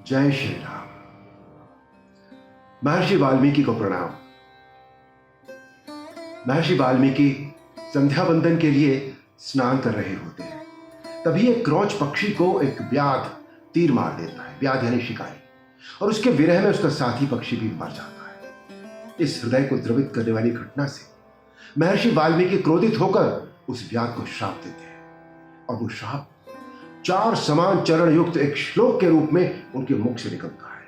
जय श्री राम। महर्षि वाल्मीकि को प्रणाम। महर्षि वाल्मीकि संध्या वंदन के लिए स्नान कर रहे होते हैं, तभी एक क्रौच पक्षी को एक व्याध तीर मार देता है। व्याध यानी शिकारी, और उसके विरह में उसका साथी पक्षी भी मर जाता है। इस हृदय को द्रवित करने वाली घटना से महर्षि वाल्मीकि क्रोधित होकर उस व्याध को श्राप देते हैं, और वो श्राप 4 समान चरण युक्त एक श्लोक के रूप में उनके मुख से निकलता है।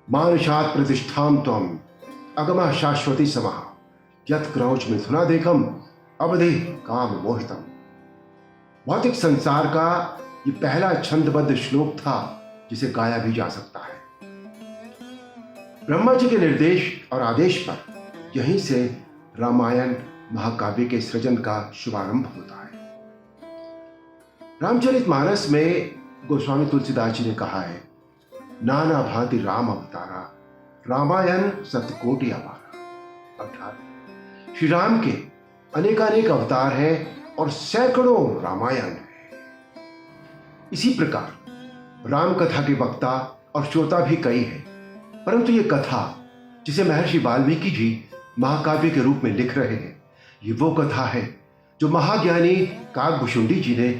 मानुषात् प्रतिष्ठां त्वं अगमः शाश्वती समः यत् क्रौच मिथुनादेकम् अवधि काम मोहितम्। भौतिक संसार का ये पहला छंदबद्ध श्लोक था जिसे गाया भी जा सकता है। ब्रह्मा जी के निर्देश और आदेश पर यहीं से रामायण महाकाव्य के सृजन का शुभारंभ होता है। रामचरितमानस में गोस्वामी तुलसीदास जी ने कहा है, नाना भांति राम अवतारा रामायण सतकोटि अपारा। अर्थात श्री राम के अनेकानेक अवतार हैं और सैकड़ों रामायण हैं। इसी प्रकार राम कथा के वक्ता और श्रोता भी कई हैं, परंतु ये कथा जिसे महर्षि वाल्मीकि जी महाकाव्य के रूप में लिख रहे हैं, ये वो कथा है जो महाज्ञानी काकभूषुंडी जी ने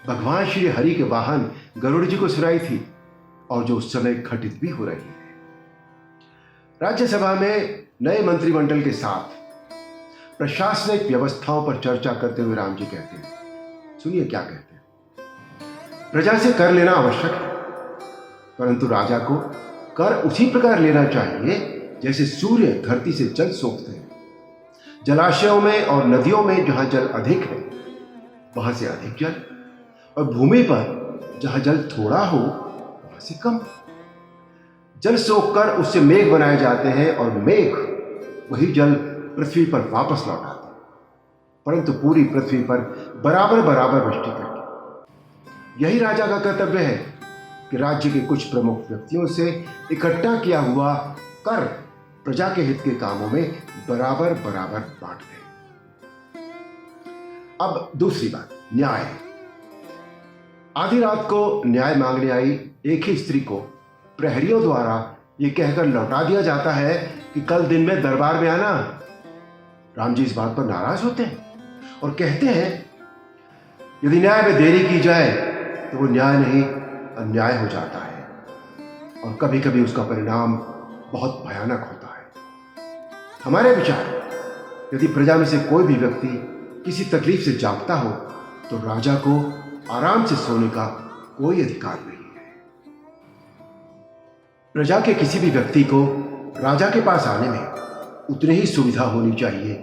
भगवान श्री हरि के वाहन गरुड़ जी को सुनाई थी, और जो उस समय घटित भी हो रही है। राज्यसभा में नए मंत्रिमंडल के साथ प्रशासनिक व्यवस्थाओं पर चर्चा करते हुए राम जी कहते हैं, सुनिए क्या कहते हैं। प्रजा से कर लेना आवश्यक है, परंतु राजा को कर उसी प्रकार लेना चाहिए जैसे सूर्य धरती से जल सोखते हैं। जलाशयों में और नदियों में जहां जल अधिक है वहां से अधिक जल, और भूमि पर जहां जल थोड़ा हो वहां से कम। जल सोखकर उससे मेघ बनाए जाते हैं, और मेघ वही जल पृथ्वी पर वापस लौटाते हैं, परंतु पूरी पृथ्वी पर बराबर बराबर वृष्टि करके। यही राजा का कर्तव्य है कि राज्य के कुछ प्रमुख व्यक्तियों से इकट्ठा किया हुआ कर प्रजा के हित के कामों में बराबर बराबर बांट दें। अब दूसरी बात, न्याय। आधी रात को न्याय मांगने आई एक ही स्त्री को प्रहरियों द्वारा यह कहकर लौटा दिया जाता है कि कल दिन में दरबार में आना। राम जी इस बात पर नाराज होते हैं और कहते हैं, यदि न्याय में देरी की जाए तो वो न्याय नहीं अन्याय हो जाता है, और कभी कभी उसका परिणाम बहुत भयानक होता है। हमारे विचार, यदि प्रजा में से कोई भी व्यक्ति किसी तकलीफ से जागता हो तो राजा को आराम से सोने का कोई अधिकार नहीं है। प्रजा के किसी भी व्यक्ति को राजा के पास आने में उतनी ही सुविधा होनी चाहिए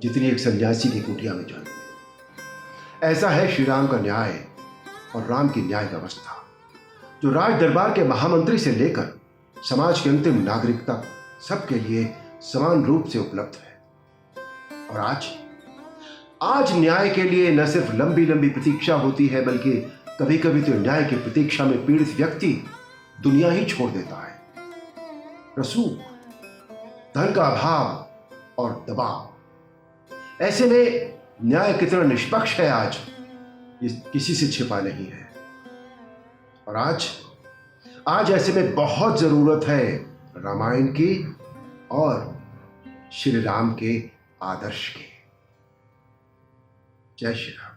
जितनी एक सन्यासी की कुटिया में जाने में। ऐसा है श्री राम का न्याय और राम की न्याय व्यवस्था, जो राज दरबार के महामंत्री से लेकर समाज के अंतिम नागरिक तक सबके लिए समान रूप से उपलब्ध है। और आज न्याय के लिए न सिर्फ लंबी लंबी प्रतीक्षा होती है, बल्कि कभी कभी तो न्याय की प्रतीक्षा में पीड़ित व्यक्ति दुनिया ही छोड़ देता है। रसूख, धन का अभाव और दबाव, ऐसे में न्याय कितना निष्पक्ष है आज ये किसी से छिपा नहीं है। और आज ऐसे में बहुत जरूरत है रामायण की और श्री राम के आदर्श की। जय श्री राम।